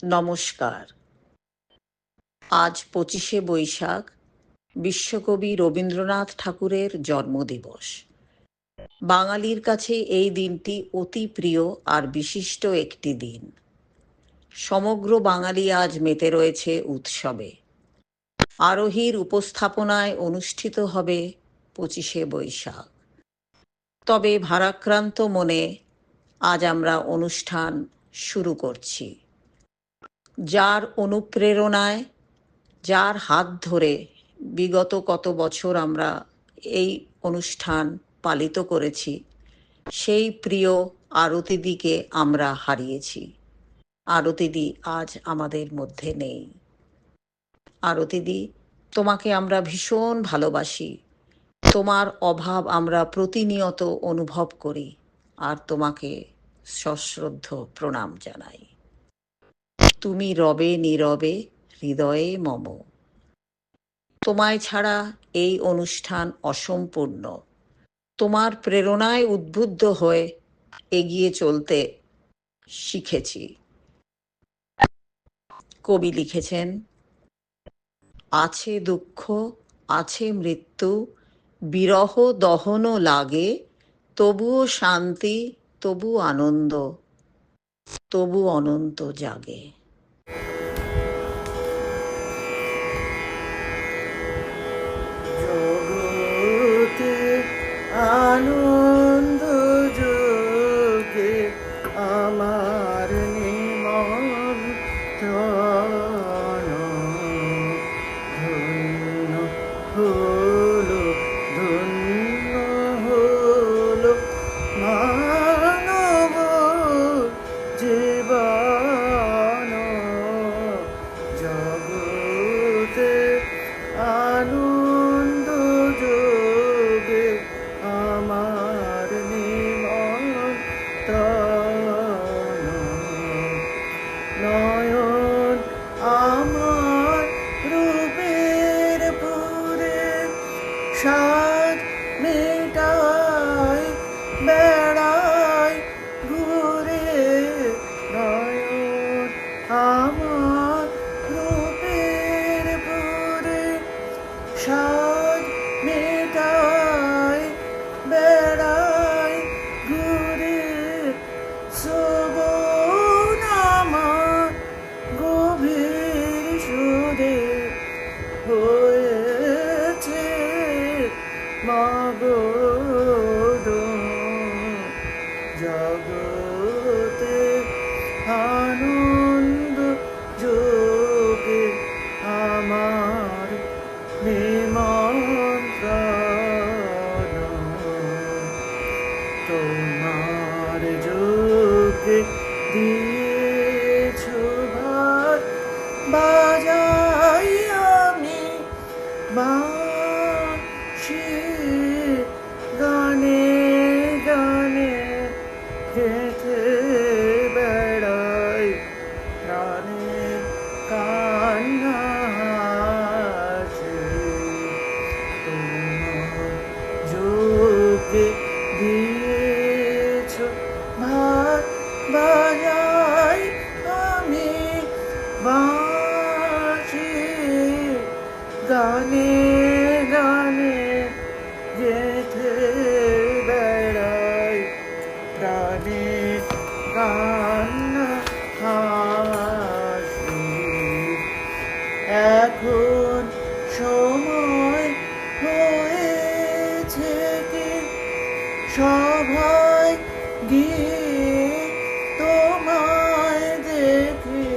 নমস্কার। আজ ২৫শে বৈশাখ, বিশ্বকবি রবীন্দ্রনাথ ঠাকুরের জন্মদিবস। বাঙালির কাছে এই দিনটি অতি প্রিয় আর বিশিষ্ট একটি দিন। সমগ্র বাঙালি আজ মেতে রয়েছে উৎসবে। আরোহীর উপস্থাপনায় অনুষ্ঠিত হবে ২৫শে বৈশাখ। তবে ভারাক্রান্ত মনে আজ আমরা অনুষ্ঠান শুরু করছি। যার অনুপ্রেরণায়, যার হাত ধরে বিগত কত বছর আমরা এই অনুষ্ঠান পালিত করেছি, সেই প্রিয় আরতিদিকে আমরা হারিয়েছি। আরতিদি আজ আমাদের মধ্যে নেই। আরতিদি, তোমাকে আমরা ভীষণ ভালোবাসি। তোমার অভাব আমরা প্রতিনিয়ত অনুভব করি আর তোমাকে সশ্রদ্ধ প্রণাম জানাই। তুমি রবে নীরবে হৃদয়ে মম। তোমায় ছাড়া এই অনুষ্ঠান অসম্পূর্ণ। তোমার প্রেরণায় উদ্বুদ্ধ হয়ে এগিয়ে চলতে শিখেছি। কবি লিখেছেন, আছে দুঃখ, আছে মৃত্যু, বিরহ দহন লাগে, তবুও শান্তি, তবু আনন্দ, তবু অনন্ত জাগে। জগতে আনন্দ যোগে আমার নিমন্ত্রণ, ধন্য হলো, ধন্য হলো মানব জীবন। জগতে আনন্দ যোগে আমার নিমন্ত্রণ, নয়ন আমার রূপের পুরে সাজ মেটাই বেড়াই ঘুরে। নয়ন আমার রূপের পুরে সাজ মেটাই বেড়াই ঘুরে। শ্রবণ আমার গভীর সুরে হয়েছে মগন। জগতে আনন্দ যোগে আমার নিমন্ত্রণ, তোমার যোগে দিয়েছ ভার বাজাই আমি বাঁশি, গানে গানে গেঁথে বেড়াই প্রাণে কান্না আছে। তোমার যোগে দিয়েছ ভার বাজাই আমি বাঁশি, গানে গানে গেঁথে বেড়াই প্রাণে কান্না হাসি। এখন সময় হয়েছে কি সভায় গিয়ে তোমায় দেখে।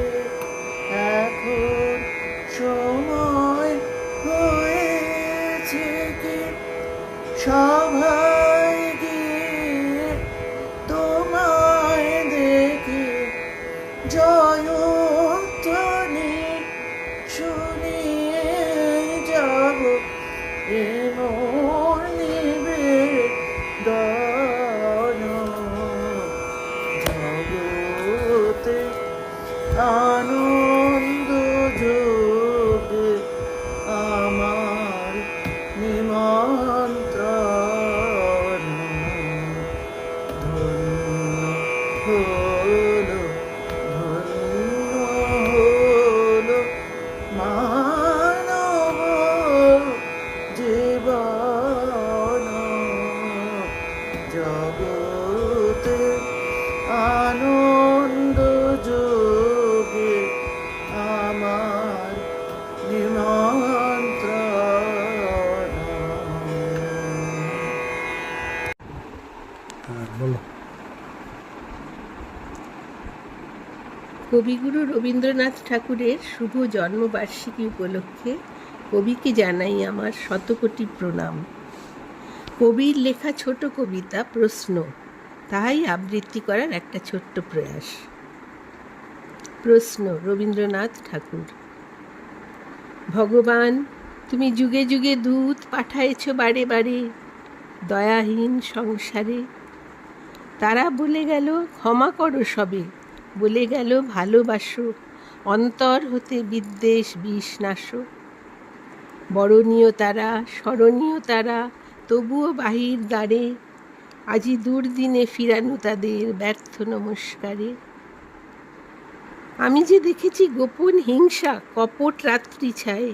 এখন সময় হয়েছে কি সভায় গিয়ে তোমায় দেখে। জয়ধ্বনি শুনিয়ে যাব এমন নিবেদন। জগতে আনন্দ যোগে আমার নিমন্ত্রণ, ধন্য হলো, ধন্য কবিগুরু রবীন্দ্রনাথ ঠাকুরের শুভ জন্মবার্ষিকী উপলক্ষে কবিকে জানাই আমার শতকোটি প্রণাম। কবির লেখা ছোট কবিতা প্রশ্ন, তাই আবৃত্তি করার একটা ছোট্ট প্রয়াস। প্রশ্ন, রবীন্দ্রনাথ ঠাকুর। ভগবান, তুমি যুগে যুগে দূত পাঠায়েছ বারে বারে দয়াহীন সংসারে। তারা বলে গেল ক্ষমা করো সবে, বলে গেল ভালোবাসো, অন্তর হতে বিদ্বেষ বিষ নাশো। বরণীয় তারা, স্মরণীয় তারা, তবুও বাহির দ্বারে আজি দুর্দিনে ফিরানো তাদের ব্যর্থ নমস্কারে। আমি যে দেখেছি গোপন হিংসা কপট রাত্রি ছায়ে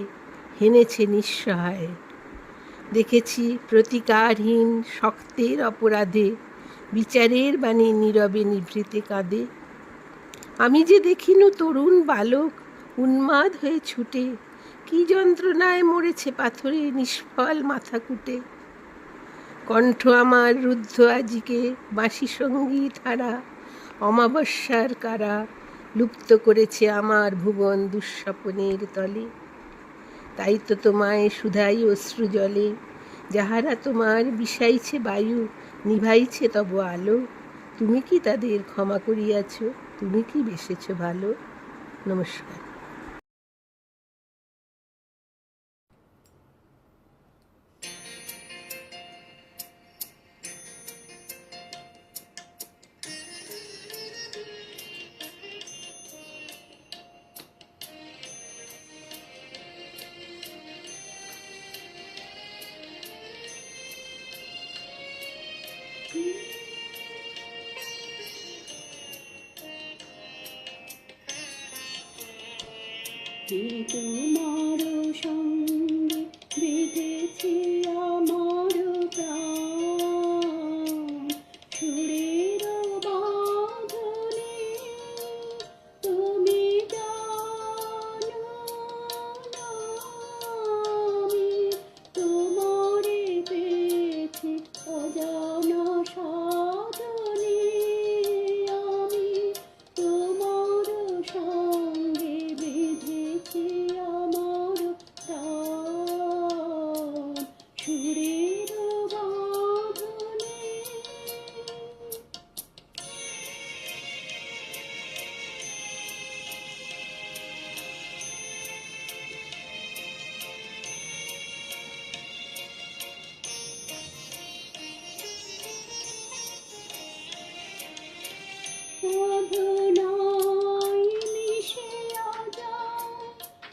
হেনেছে নিঃসহায়। দেখেছি প্রতিকারহীন শক্তের অপরাধে বিচারের বাণী নীরবে নিভৃতে কাঁদে। আমি যে দেখিনু তরুণ বালক উন্মাদ হয়ে ছুটে কি যন্ত্রণায় মরেছে পাথরে নিষ্ফল মাথা কুটে। কণ্ঠ আমার রুদ্ধ আজিকে বাঁশি সঙ্গীত হারা অমাবস্যার কারা লুপ্ত করেছে আমার ভুবন দুঃস্বপনের তলে। তাই তো তোমায় শুধাই অশ্রু জলে, যাহারা তোমার বিষাইছে বায়ু নিভাইছে তব আলো। তুমি কি তাদের ক্ষমা করিয়াছ? তুমি কি বেসেছ ভালো? নমস্কার। তোমার সঙ্গে বেঁধেছি আমার প্রাণ, সুরের বাঁধনে তুমি জানো না আমি তোমারে পেয়েছি অজানা সাধনে। আমি তোমার সঙ্গে বেঁধেছি আমার প্রাণ, সুরের বাঁধনে। সাধনায় মিশিয়া যায়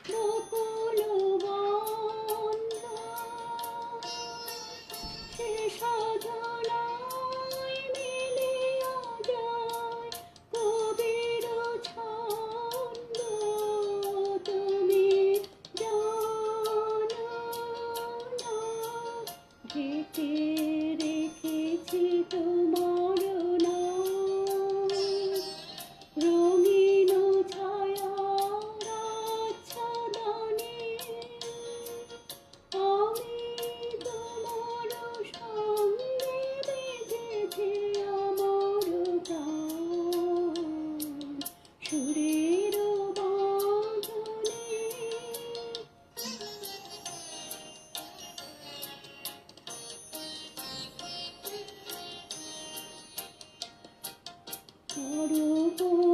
বকুল বন্ধ, সে সাধনায় মিলিয়া যায় কবির ছন্দ। তুমি জানো না ঢেকে রেখেছি তোমার নাম, রঙিন ছায়ার আচ্ছাদনে। আমি তোমার সঙ্গে বেঁধেছি আমার প্রাণ, সুরের বাঁধনে।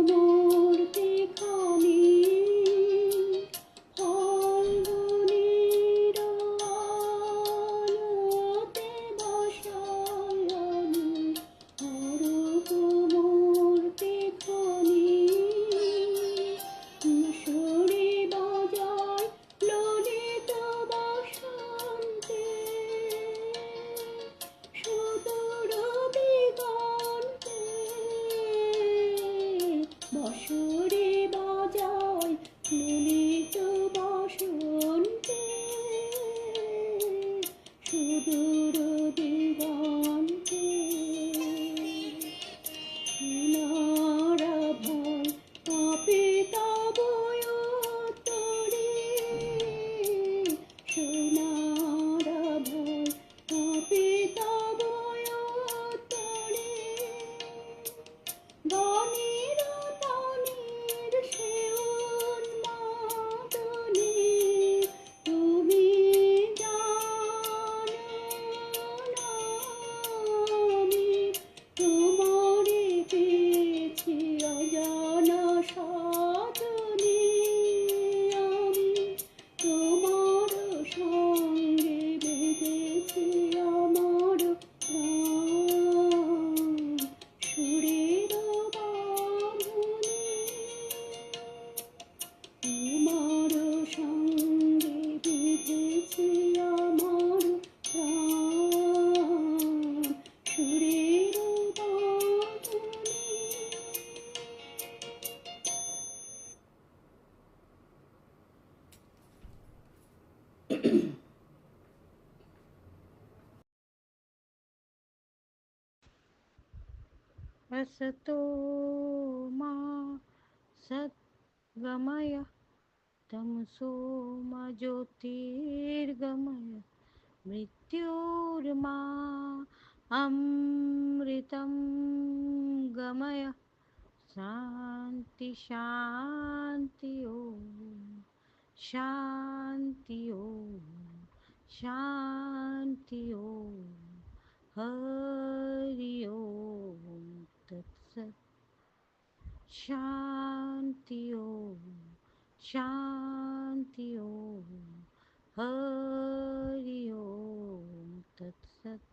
মূর্তি খানি ফাল্গুনের আলোতে বসাই আমি, মূর্তি খানি असतो मा सद्गमय तमसो मा ज्योतिर्गमय मृत्युर्मा अमृतं गमय शान्ति शान्ति ओम शान्ति ओम शान्ति ओम हरि ओम तत्सत् शान्ति ओम शान्ति ओम हरि ओम तत्सत्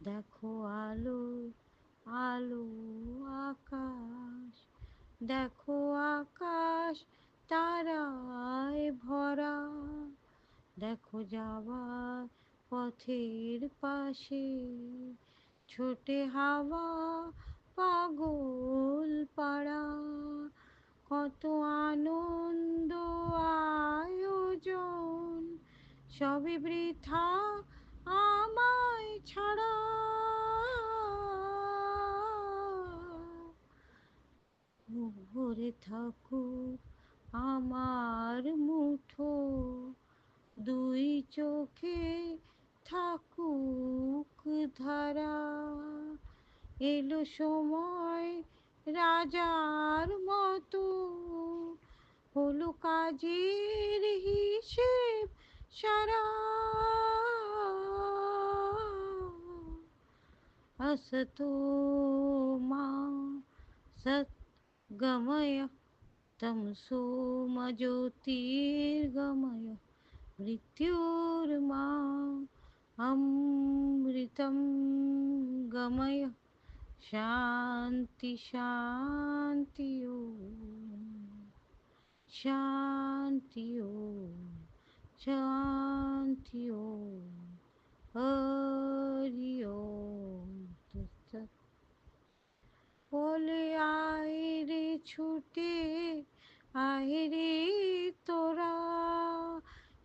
देखो आलो आलो आकाश देखो आकाश তারায় ভরা দেখো যাওয়ার পথের পাশে ছোটে হাওয়া পাগল পাড়া কত আনন্দ আয়োজন সবই বৃথা আমায় ছাড়া ভরে থাকুক আমার মুঠো দুই চোখে থাকুক ধারা এলো সময় রাজার মতো হলো কাজের হিসেব সারা असतो मा सद्गमय तमसो मा ज्योतिर्गमय मृत्युर्मा अमृतं गमय शान्ति शान्ति ओम शान्ति ओम शान्ति ओम हरि ओम तत्सत् বলে আয় রে ছুটে আয় রে তোরা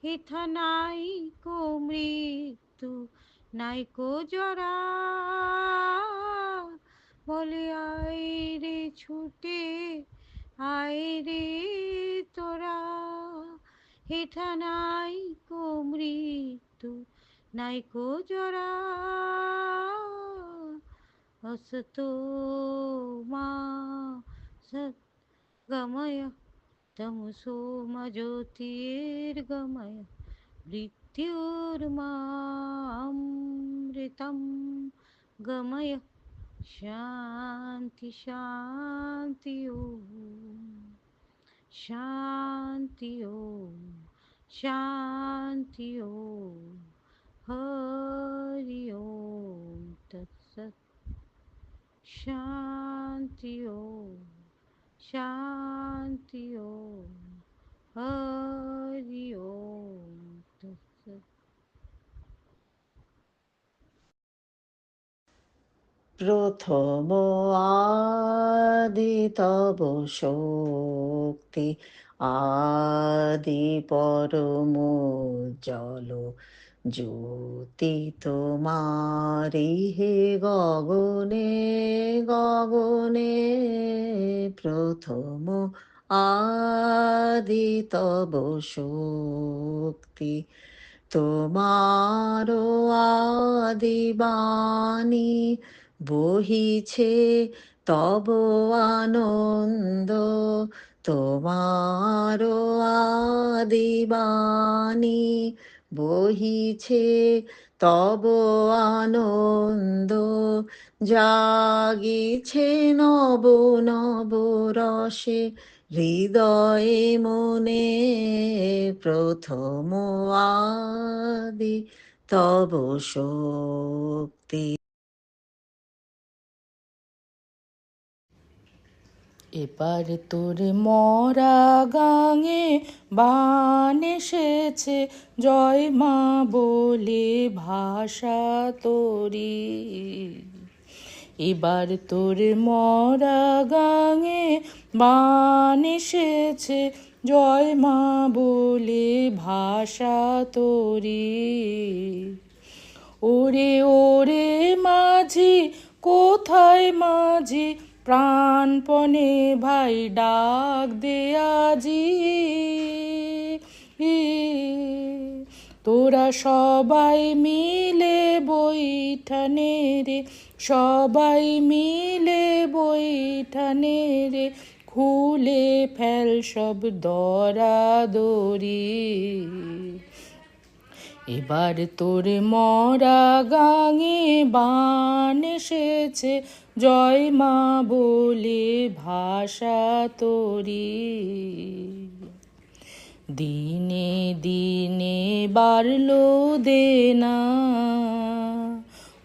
হেথা নাই কো মৃত্যু নাই কো জরা বলে আয় রে ছুটে আয় রে তোরা হেথা নাই কো মৃত্যু নাই কো জরা असतो मा सद्गमय तमसो मा ज्योतिर्गमय मृत्युर्मा अमृतं गमय शान्ति शान्ति ओम शान्ति ओम शान्ति ओम हरि ओम तत्सत् शान्ति ओम शान्ति ओम हरि ओम तत्सत् প্রথম আদি তব শক্তি আদি পরম জল জ্যোতি তোমারি হে গগনে গগনে প্রথম আদি তব শক্তি তোমারো আদি বাণী বহিছে তব আনন্দ তোমারো আদি বাণী বহিছে তব আনন্দ জাগিছে নব নব রসে হৃদয়ে মনে প্রথম আদি তব শক্তি। এবার তোর মরা গাঙে বান এসেছে জয় মা বলে ভাষা তোরি এবার তোর মরা গাঙে বান এসেছে জয় মা বলে ভাষা তোরি ওরে ওরে মাঝি কোথায় মাঝি প্রাণপণে ভাই ডাক দে আজি। তোরা সবাই মিলে বৈঠানে রে, সবাই মিলে বৈঠানে রে, খুলে ফেল সব দরাদরি। এবার তোর মরা গাঙে বান এসেছে, জয় মা বলে ভাষা তোরি। দিনে দিনে বাড়লো দেনা,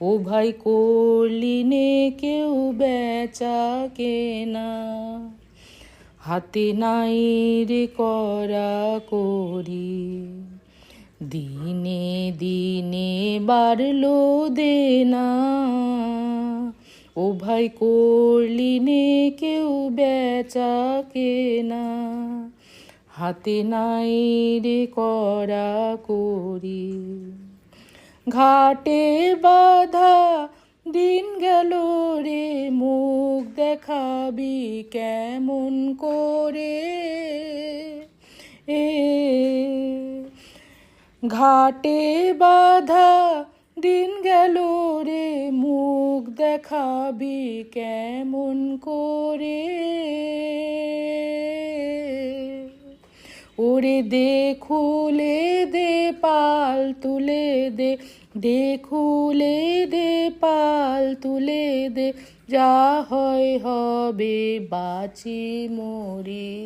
ও ভাই কলিনে কেউ বেচা কেনা। হাতে নাই রে করা করি, দিনে দিনে বাড়লো দেনা। ও ভাই কলিনে কেউ বেচা কেনা। হাতে নাই রে করা করি। ঘাটে বাঁধা দিন গেল রে, মুখ দেখাবি কেমন করে। ঘাটে বাঁধা দিন গেল রে, মুখ দেখাবি কেমন করে। ওরে দে খুলে দে পাল তুলে দে, দে খুলে দে পাল তুলে দে, যা হয় হবে বাঁচি মরি।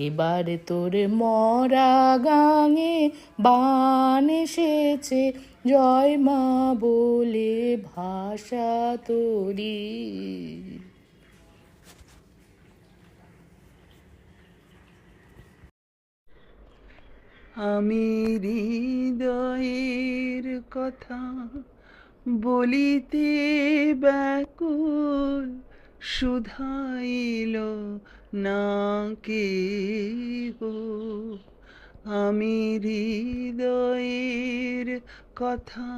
এবার তোর মরা গাঙে বান এসেছে, জয় মা বলে ভাষা তোরি। আমি হৃদয়ের কথা বলিতে ব্যাকুল, শুধাইল না কেহ। আমি হৃদয়ের কথা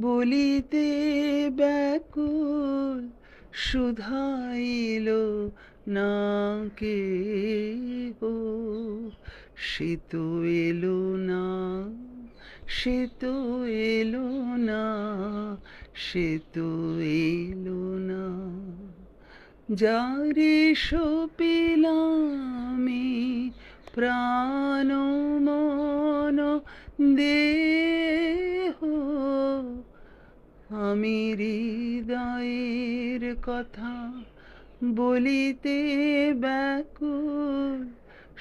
বলিতে ব্যাকুল, শুধাইল না কেহ। সে তো এলো না, সে তো এলো না, সে তো এলো না। যারে সপিলামে প্রাণ মন দেহ, আমি হৃদয়ের কথা বলিতে ব্যাকুল,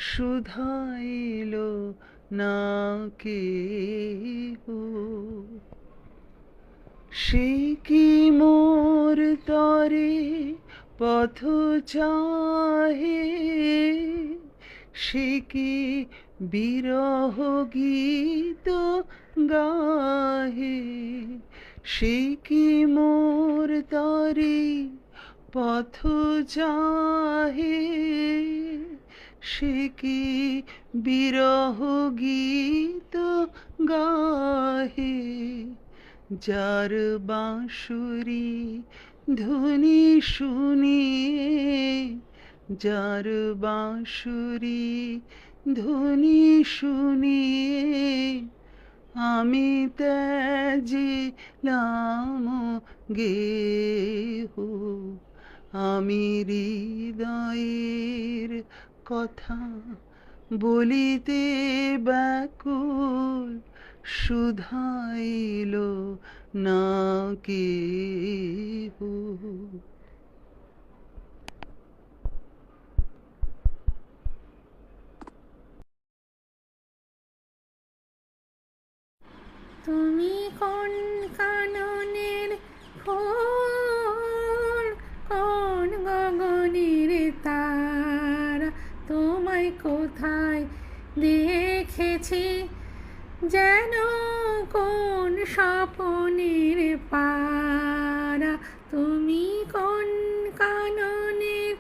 শুধাইল না কেহ। সে কি মোর তরে পথ চাহে, সে কি বিরহ গীত গাহে। সে কি মোর তরে পথ চাহে, সে কি বিরহ গীত গাহে। যার বাঁশুরি ধ্বনি শুনিয়ে, যার বাঁশুরি ধ্বনি শুনিয়ে, আমি ত্যাজিলাম গেহ। আমি হৃদয়ের কথা বলিতে ব্যাকুল, শুধাইল না কেহ। তুমি কোন কাননের ফুল, কোন গগনের তারা, তোমায় কোথায় দেখেছি যেন কোন স্বপনের পারা। তুমি কোন কাননের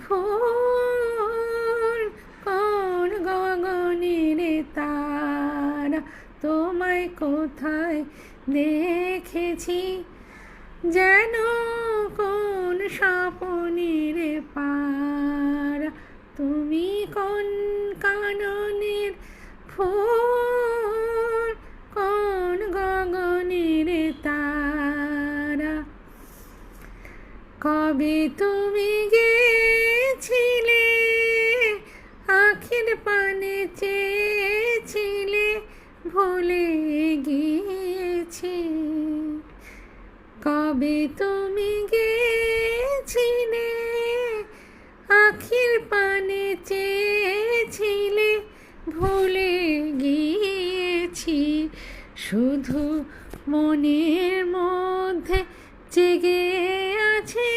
ফুল, কোন গগনের তারা, তোমায় কোথায় দেখেছি যেন কোন স্বপনের পারা, তুমি কোন কাননের ফুল, কোন গগনের তারা। কবে তুমি গেছিলে, আখির পানে চেয়েছিলে, ভুলে গিয়েছি। কবে তুমি গেছিলে, আখির পানে চেয়েছিলে, ভুলে গিয়েছি। শুধু মনের মধ্যে জেগে আছে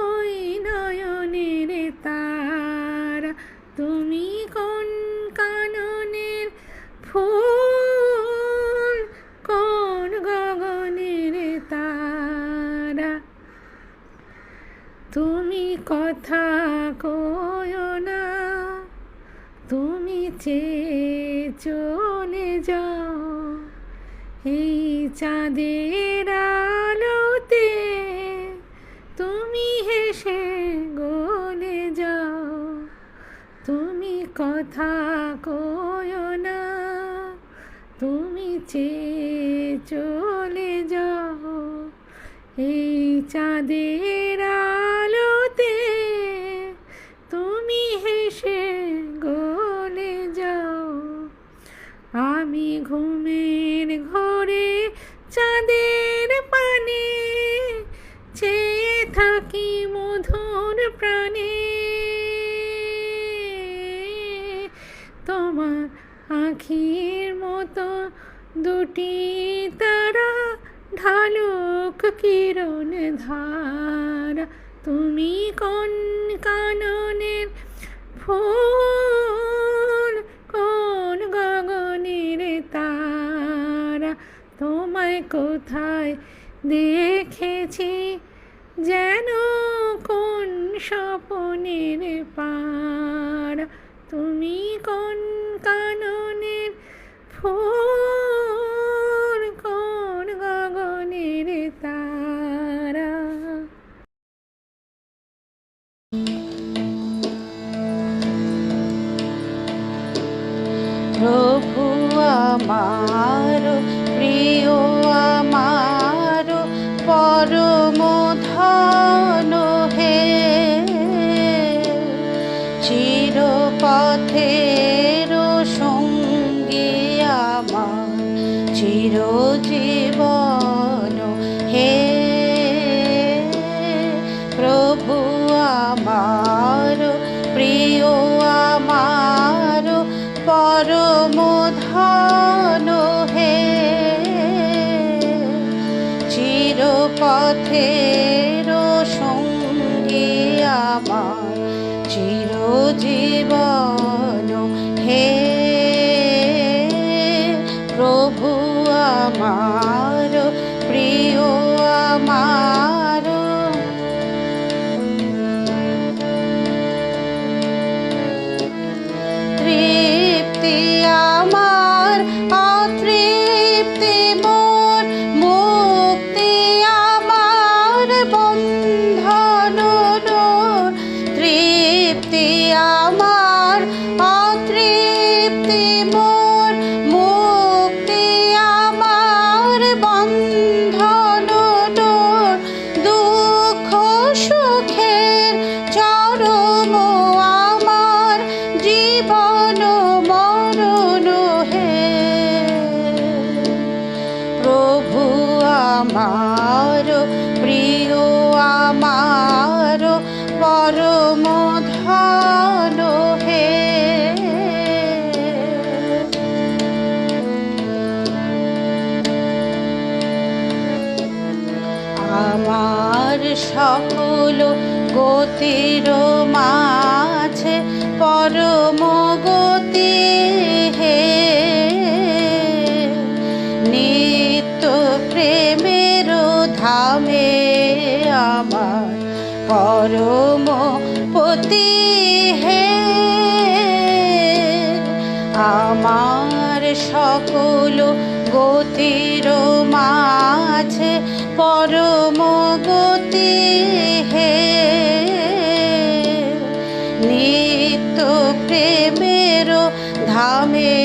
ওই নয়নের তারা, তুমি কোন কাননের ফুল, কোন গগনের তারা। তুমি কথা কয়ো না, তুমি চেয়ে চলে যাও, এই চাঁদের আলোতে তুমি হেসে গলে যাও। তুমি কথা কয়ো না, তুমি চেয়ে চলে যাও, এই চাঁদের আলোতে তুমি হেসে গলে যাও। আমি ঘুমের ঘোরে চাঁদের পানে চেয়ে থাকি মধুর প্রাণে, তোমার আখির মতো দুটি তারা ঢালুক কিরণ ধারা। তুমি কোন কাননের ফুল, কোন গগনের তারা। তোমায় কোথায় দেখেছি, যেন কোন স্বপনের পারা। তুমি কোন কাননের ফুল, কোন গগনের তারা। প্রভু আমার প্রিয় আমার পরম ধন হে, চিরপথের সঙ্গী আমার চিরজীবন হে। প্রভু আমার প্রিয় আমার পরম ধন হে, চিরপথের সঙ্গী আমার চিরজীবন হে। প্রভু আমার প্রিয় আমার তৃপ্তি আমার অতৃপ্তি মোর, মুক্তি আমার বন্ধন দূর। তৃপ্তি আমার অতৃপ্তি মোর, মুক্তি আমার বন্ধন দূর। দুঃখ সুখের চরম আমার জীবন মরণ হে। প্রভু আমার প্রিয় আমার পরম ধন হে। আমার সকল গতির মাঝে পরম গতি হে, নিত্য প্রেমের ধামে আমার পরম পতি হে। আমার সকল গতির মাঝে পরম গতি হে, নিত্য প্রেমের ধামে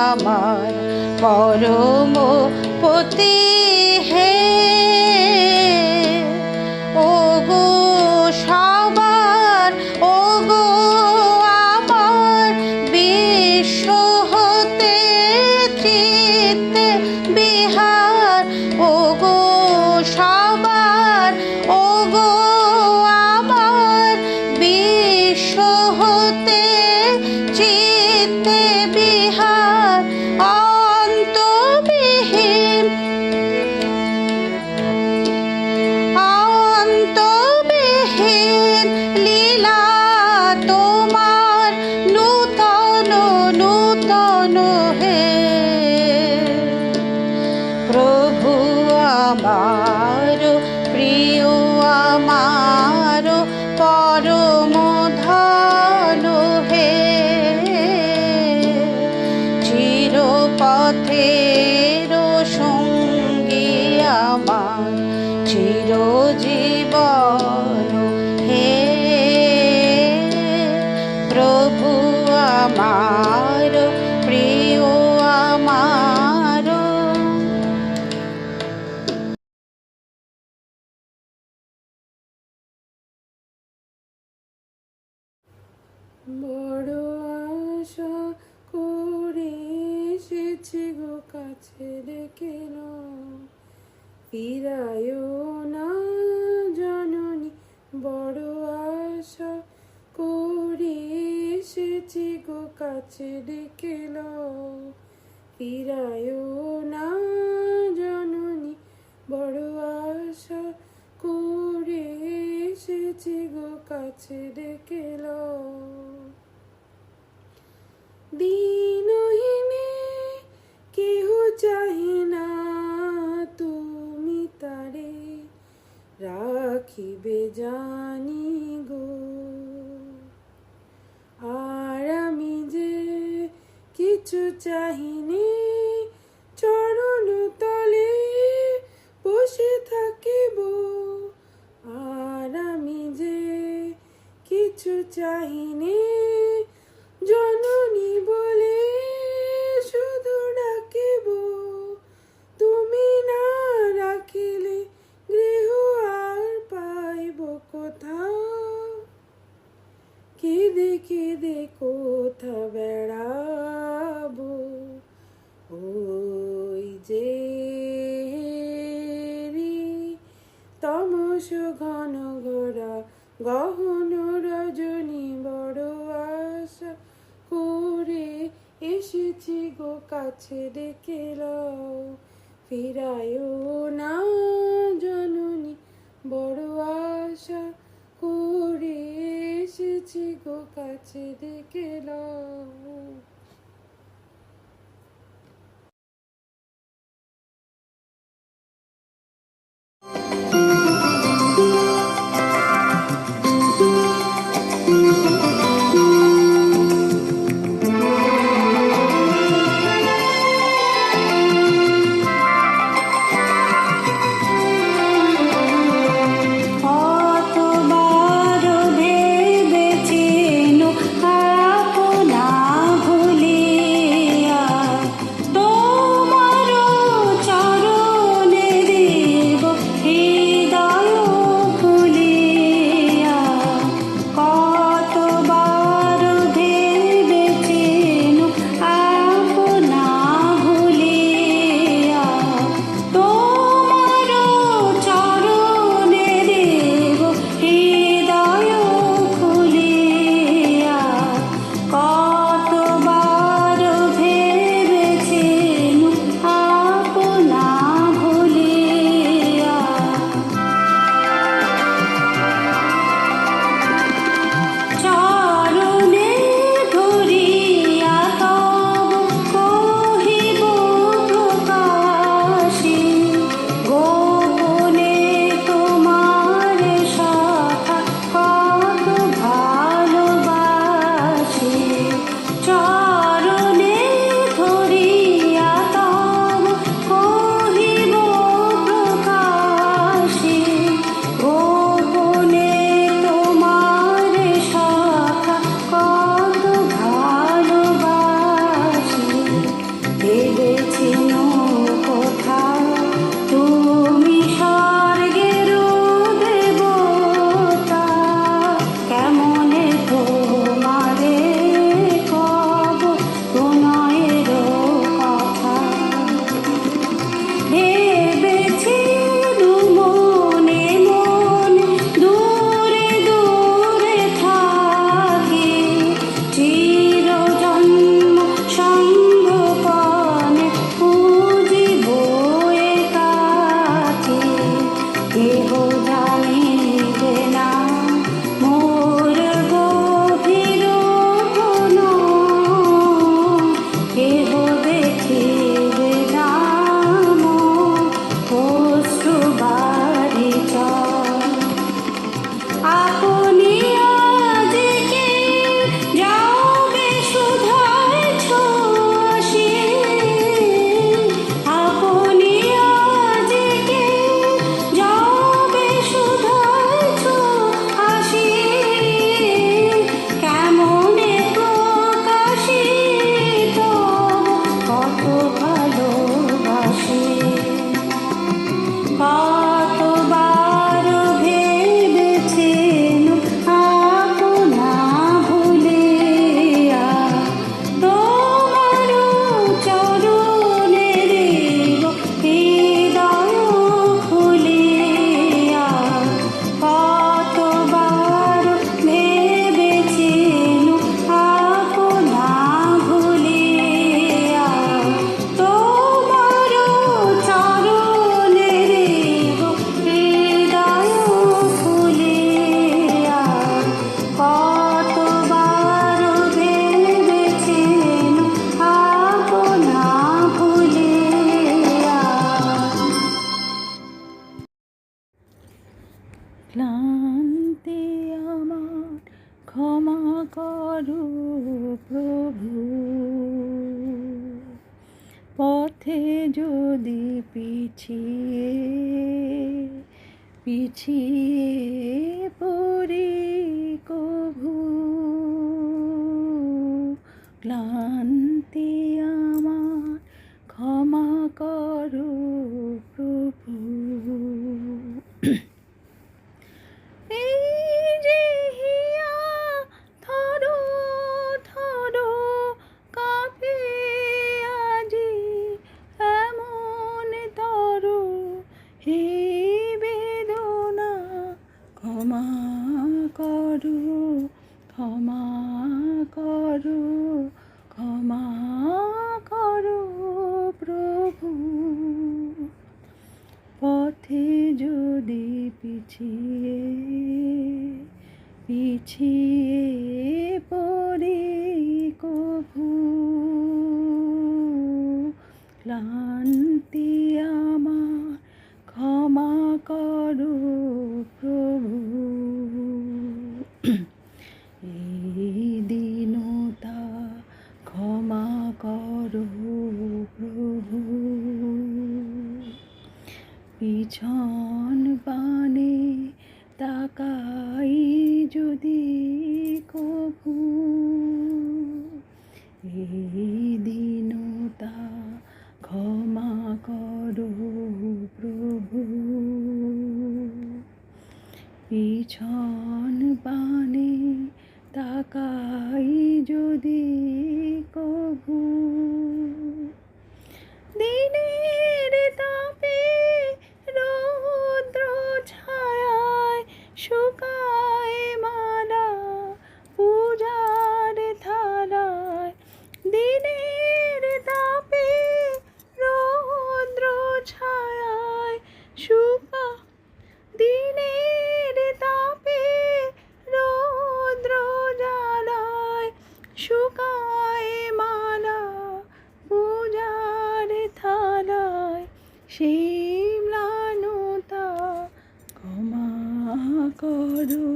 আমার পরম পতি হে। ও গো সবার, ও গো আমার বিশ্ব হতে চিত্তে বিহার, ও গো সবার, ও গো আমার বিশ্ব হতে চিত্তে বিহার, অন্তবিহীন অন্তবিহীন লীলা তোমার নূতন নূতন হে। প্রভু আমার প্রিয় আমার পরম ধন হে, চিরপথের সঙ্গী আমার চিরজীবন হে। প্রভু আমার প্রিয় আমার। বড় আশা করে এসেছি গো কাছে ডেকে নাও, ফিরায়ও না জননী। বড় আশা করে এসেছি গো কাছে ডেকে নাও, ফিরায়ও না জননী। বড় আশা করে এসেছি গো কাছে ডেকে নাও। দিনহীনে কেহ চাহে না তুমি তারে রাখিবে জানি গো। আর আমি যে কিছু চাহিনে চরণ তলে বসে থাকিব। আর আমি যে কিছু চাহিনে জননী বলে শুধু ডাকিব। তুমি না রাখিলে গৃহ আর পাইব কোথাও, কেঁদে কেঁদে কোথা বেড়াবো। ওই যে তমস ঘন ঘোরা গহন রজনী। বড় আশা করে এসেছি গো কাছে ডেকে নাও, ফিরায়ও না জননী। বড় আশা করে এসেছি গো কাছে ডেকে নাও। কতবার ভেবেছিনু আপনা ভুল করো প্রভু। পথে যদি পিছিয়ে পিছিয়ে পড়ি কভু, ক্লান্তি আমার ক্ষমা করো প্রভু। এই যে হিয়া থর থর কাঁপে আজি, এমন তর হে বেদনা ক্ষমা করো, ক্ষমা করো, ক্ষমা করো প্রভু। পথে যদি পিছিয়ে পিছিয়ে পড়ি কভু, ক্লান্তি আমার ক্ষমা করো প্রভু। এই দীনতা ক্ষমা করো প্রভু। পিছন পানে তাকাই যদি কভু, এই দীনতা ক্ষমা করো প্রভু। পিছন পানে তাকাই যদি কভু, দিনের তাপে রৌদ্র ছায়ায় শুকায় মালা পূজার থালায়। দিনের তাপে রৌদ্র ছায়ায় দিনের তাপে রৌদ্র জ্বালায় শুকায় মালা পূজার থালায়। সেই ম্লানতা ক্ষমা করো,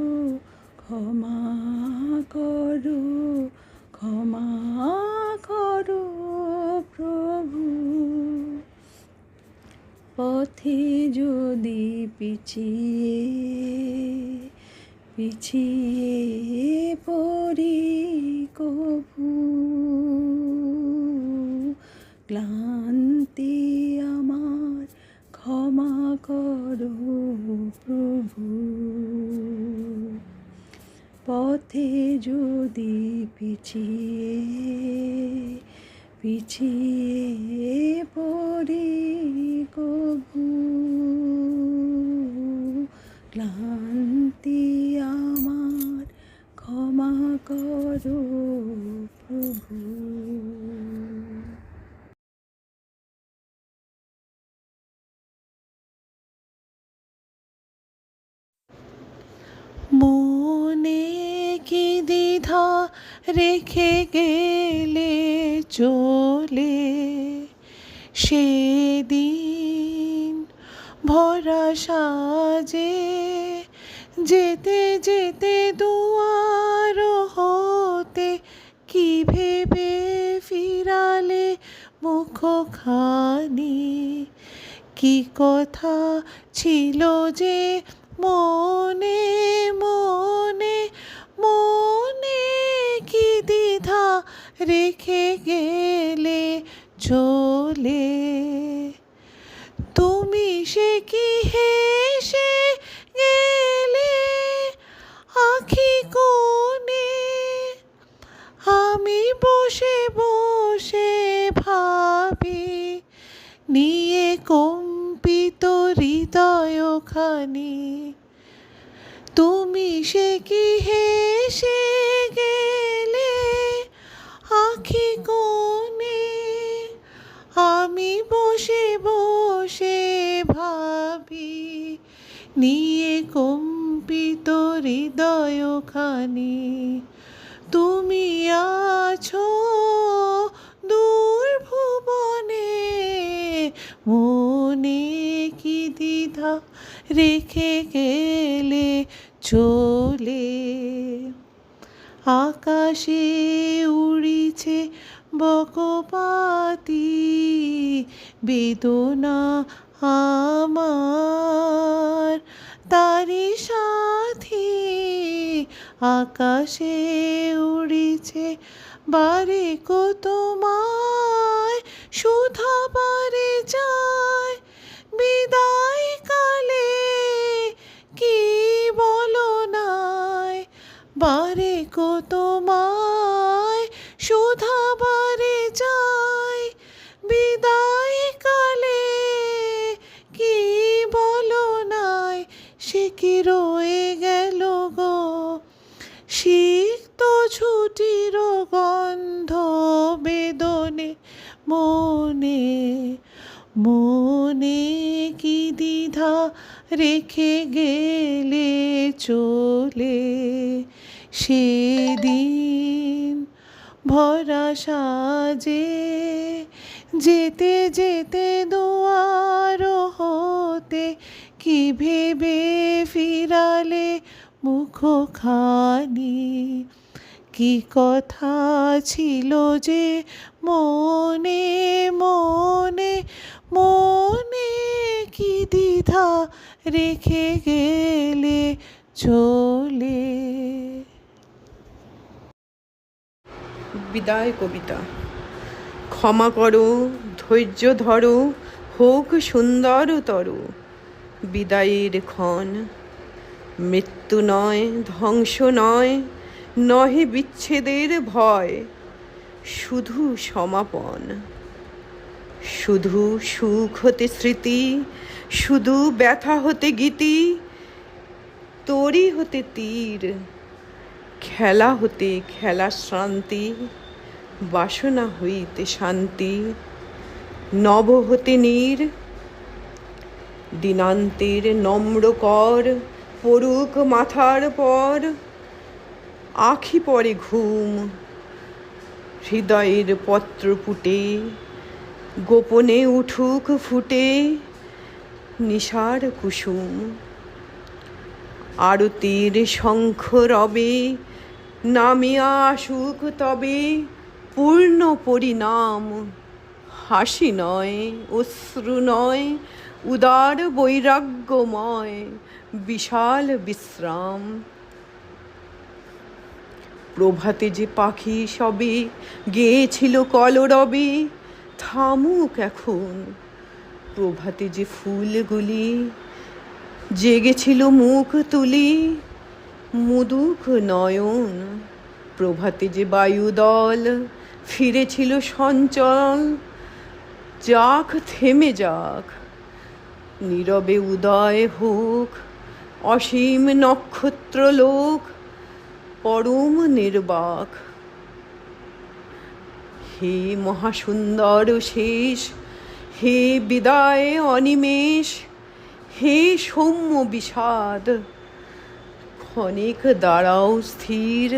ক্ষমা করো, ক্ষমা করো প্রভু। পথে যদি পিছিয়ে পিছিয়ে পড়ি কভু, ক্লান্তি আমার ক্ষমা করো প্রভু। পথে যদি পিছিয়ে পিছিয়ে পড়ি কভু, ক্লান্তি আমার ক্ষমা করো প্রভু। মনে কি দ্বিধা রেখে গেলে চলে, সেদিন ভরা সাজে যেতে যেতে দুয়ার হতে কি ভেবে ফিরালে মুখখানি। কি কথা ছিল যে মনে মনে, মনে কি দ্বিধা রেখে গেলে চলে। তুমি সে কি হেসে গেলে আখি কোণে, আমি বসে বসে ভাবি নিয়ে কম্পিত হৃদয়খানি। তুমি সে কি হেসে গেলে আখি কোণে, আমি বসে বসে ভাবি নিয়ে কম্পিত হৃদয়খানি। তুমি আছো দূর ভুবনে, মনে কি দ্বিধা রেখে গেলে চলে। আকাশে উড়িছে বকপাতি বেদনা আমার তারি সাথী। আকাশে উড়িছে বারে কত মায় সুধা বারে যায় বিদায় কালে কি বলো নাই। বারে কত মায় সুধা বারে যায় বিদায় কালে কি বলো নাই। সে কি রয়ে গেল গো সিক্ত ছুটির গন্ধ বেদনে মনে মনে কি দ্বিধা রেখে গেলে চলে সেদিন ভরা সাজে যেতে যেতে দুয়ার হতে কি ভেবে ফিরালে মুখখানি। কি কথা ছিল যে মনে মনে মনে কি দ্বিধা রেখে গেলে চলে। বিদায় কবিতা। ক্ষমা করো, ধৈর্য ধরো, হোক সুন্দরতর বিদায়ের ক্ষণ। মৃত্যু নয়, ধ্বংস নয়, নহে বিচ্ছেদের ভয়, শুধু সমাপন। শুধু সুখ হতে স্মৃতি, শুধু ব্যথা হতে গীতি, তরি হতে তীর, খেলা হতে খেলা শ্রান্তি, বাসনা হইতে শান্তি, নব হতে নীর। দিনান্তের নম্র কর পড়ুক মাথার পর, আখি পরে ঘুম, হৃদয়ের পত্র পুটে গোপনে উঠুক ফুটে নিশার কুসুম। আরতির শঙ্খ রবে নামিয়া আসুক তবে পূর্ণ পরিণাম। হাসি নয়, অশ্রু নয়, উদার বৈরাগ্যময় বিশাল বিশ্রাম। প্রভাতে যে পাখি সবে গেয়েছিল কলরবে থামুক এখন। প্রভাতে যে ফুলগুলি জেগেছিল মুখ তুলি মুদুক নয়ন। প্রভাতে যে বায়ুদল ফিরেছিল সঞ্চল যাক থেমে যাক। নীরবে উদয় হোক অসীম নক্ষত্রলোক পরম নির্বাক। হে মহাসুন্দর শেষ, হে বিদায় অনিমেষ, হে সৌম্য বিষাদ, ক্ষণিক দাঁড়াও স্থির,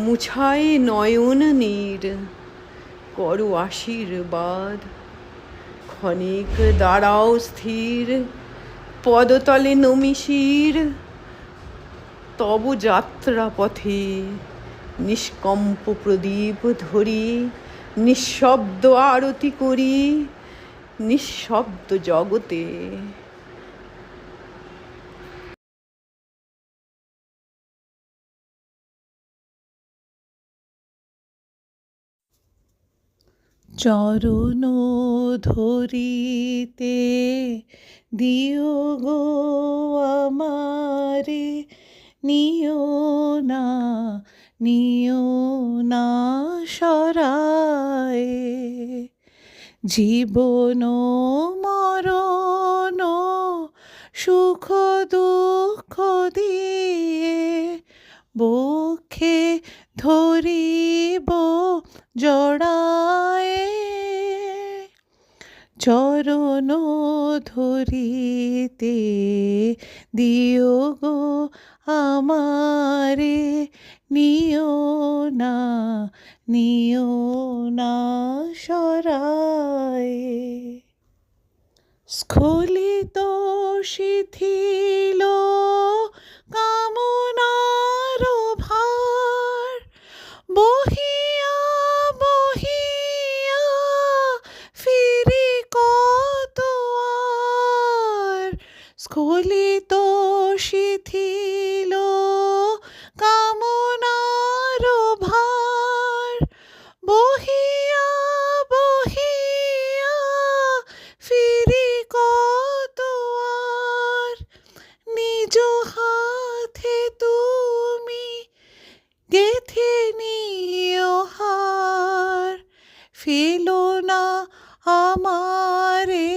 মুছায় নয়ন নীর, করো আশীর্বাদ। ক্ষণিক দাঁড়াও স্থির, পদতলে নমি শির, তব যাত্রা পথে নিষ্কম্প প্রদীপ ধরি, নিঃশব্দ আরতি করি নিঃশব্দ জগতে। চরণ ধরিতে দিও গো আমারে, নিও না নিও না সরায়। জীবন মরণ সুখ দুঃখ দিয়ে বক্ষে ধরিব জড়ায়। চরণ ধরিতে দিও গো আমারে, নিও না সরায়। স্খলিত শিথিল কামনার ভার বহিয়া বহিয়া ফিরি কতবার, নিজ হাতে তুমি গেথে নিও হার। ফেলো না আমারে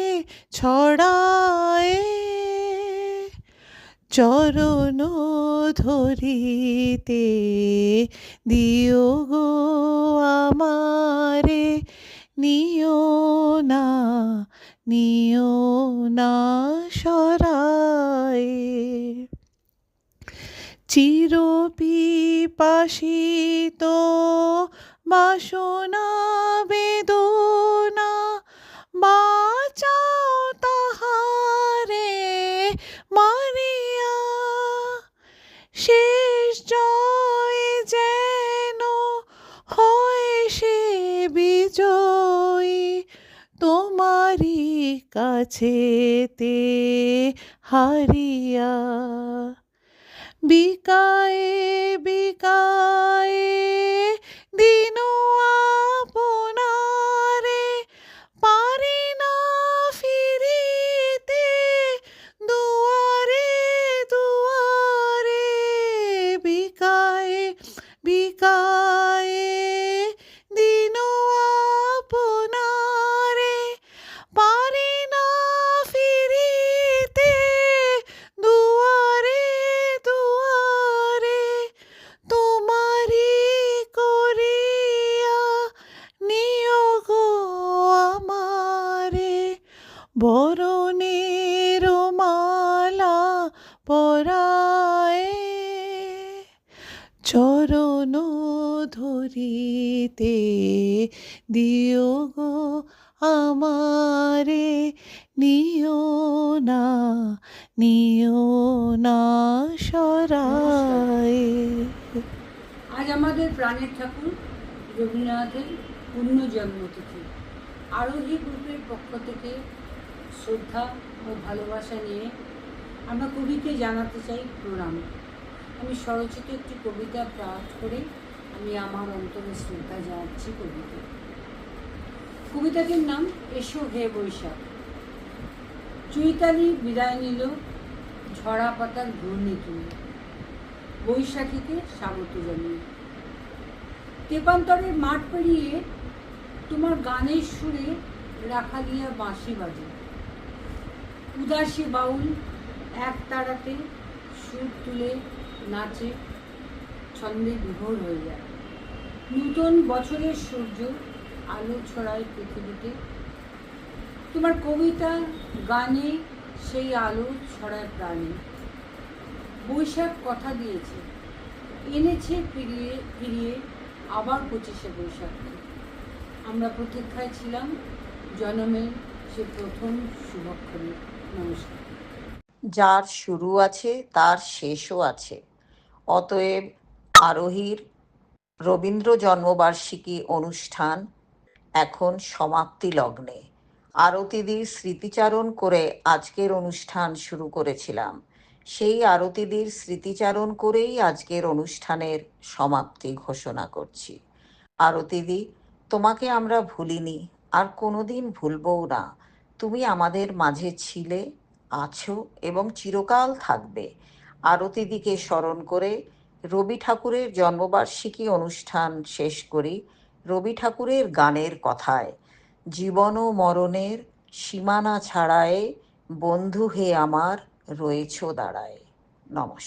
ছড়ায়ে, চরণ ধরিতে দিও গো আমারে, নিও না নিও না সরায়ে। চির পিপাসিত বাসনা বেদনা, বাঁচাও তাহারে মারিয়া। শেষ জয় যেন হয় সে বিজয়ী, তোমারি কাছেতে হারিয়া। বিকায়ে বিকায়ে দিন আপনারে, পারি না ফিরিতে দুয়ারে দুয়ারে। বিকায়ে বিকায়ে দিন আপনারে, পারি না ফিরিতে দুয়ারে দুয়ারে। তোমারি করিয়া নিও গো আমারে, বরণের মালা পরায়ে। চরণ ধরিতে দিও গো আমারে, নিও না সরায়ে। আজ আমাদের প্রাণের ঠাকুর রবীন্দ্রনাথের পূর্ণ জন্মতিথি। আরোহী গ্রুপের পক্ষ থেকে শ্রদ্ধা ও ভালোবাসা নিয়ে আমরা কবিকে জানাতে চাই প্রণাম। আমি স্বরচিত একটি কবিতা পাঠ করে আমি আমার অন্তরে শ্রদ্ধা জানাচ্ছি কবিকে। কবিতাটির নাম এসো হে বৈশাখ। চৈতালি বিদায় নিল ঝরা পাতার ঘূর্ণি তুলে, বৈশাখীকে স্বাগত জানিয়ে। তেপান্তরের মাঠ পেরিয়ে তোমার গানের সুরে রাখালিয়া বাঁশি বাজে। উদাসী বাউল এক তাড়াতে সুর তুলে নাচে, ছন্দে বিভোর হয়ে যায়। নূতন বছরের সূর্য আলো ছড়ায় পৃথিবীতে, তোমার কবিতা গানে সেই আলো ছড়ায় প্রাণে। বৈশাখ কথা দিয়েছে, এনেছে ফিরিয়ে ফিরিয়ে আবার 25শে বৈশাখকে। আমরা প্রতীক্ষায় ছিলাম জনমের সে প্রথম শুভক্ষণে। নমস্কার। যার শুরু আছে তার শেষও আছে, অতএব আরোহীর রবীন্দ্র জন্মবার্ষিকী অনুষ্ঠান এখন সমাপ্তি লগ্নে। আরতিদির স্মৃতিচারণ করে আজকের অনুষ্ঠান শুরু করেছিলাম, সেই আরতিদির স্মৃতিচারণ করেই আজকের অনুষ্ঠানের সমাপ্তি ঘোষণা করছি। আরতিদি, তোমাকে আমরা ভুলিনি, আর কোনোদিন ভুলবও না। তুমি আমাদের মাঝে ছিলে, আছো এবং চিরকাল থাকবে। আরতিদিকে স্মরণ করে রবি ঠাকুরের জন্মবার্ষিকী অনুষ্ঠান শেষ করি রবি ঠাকুরের গানের কথায়। জীবন ও মরণের সীমানা ছাড়ায়ে, বন্ধু হে আমার রয়েছো দাঁড়ায়। নমস্কার।